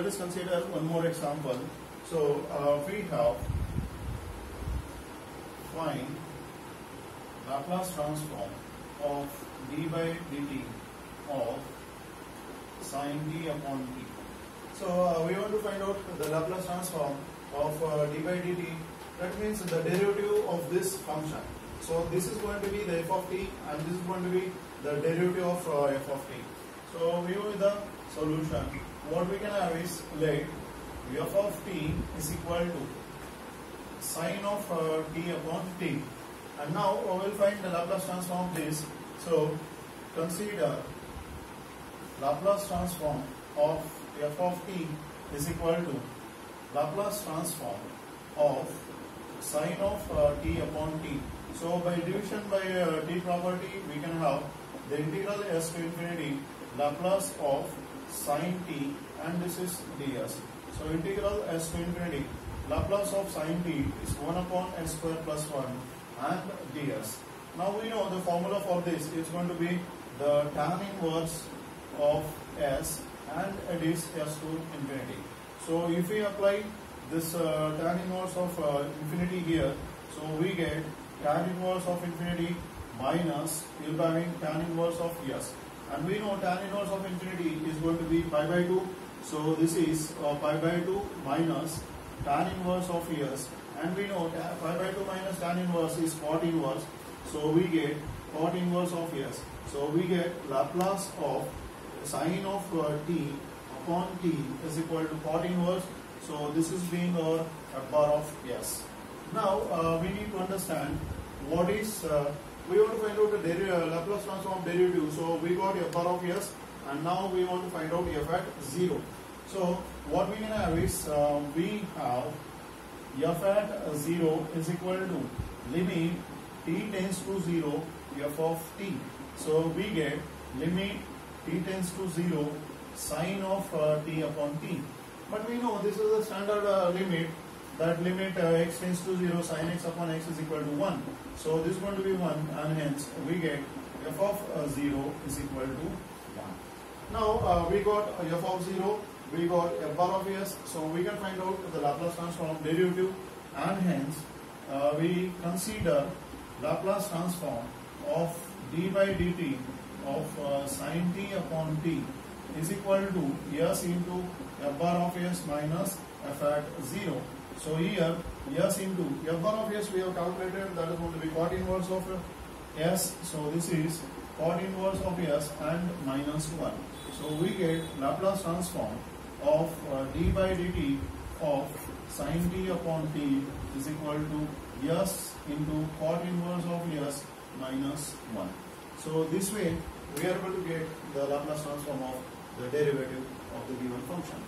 let us consider one more example. So we have find Laplace transform of d by dt of sin t upon t. So we want to find out the Laplace transform of d by dt. That means the derivative of this function. So this is going to be the f of t, and this is going to be the derivative of f of t. So we know the solution. What we can have is let f of t is equal to sin of t upon t. And now we will find the Laplace transform of this. So consider Laplace transform of f of t is equal to Laplace transform of sin of t upon t. So by division by t property, we can have the integral s to infinity Laplace of sin t, and this is ds. So integral s to infinity Laplace of sin t is 1 upon s square plus 1 and ds. Now we know the formula for this is going to be the tan inverse of s, and it is s to infinity. So if we apply this tan inverse of infinity here, so we get tan inverse of infinity minus, you'll be having tan inverse of s. And we know tan inverse of infinity is going to be pi by 2. So this is pi by 2 minus tan inverse of s. And we know pi by 2 minus tan inverse is cot inverse. So we get cot inverse of s. So we get Laplace of sin of t upon t is equal to cot inverse. So this is being our f bar of s. Now we need to understand what is, we want to find out the Laplace transform derivative. So we got f bar of s, and now we want to find out f at 0. So what we can have is, we have f at 0 is equal to limit t tends to 0 f of t. So we get limit t tends to 0 sin of t upon t. But we know this is a standard limit, that limit x tends to 0 sin x upon x is equal to 1. So this is going to be 1, and hence we get f of 0 is equal to 1. Now we got f of 0, we got f bar of s, so we can find out the Laplace transform derivative, and hence we consider Laplace transform of d by dt of sin t upon t is equal to s into f bar of s minus f at 0. So here s into f bar of s we have calculated, that is going to be cot inverse of s. So this is cot inverse of s and minus 1. So we get Laplace transform of d by dt of sin t upon t is equal to s into cot inverse of s minus 1. So this way we are able to get the Laplace transform of the derivative of the given function.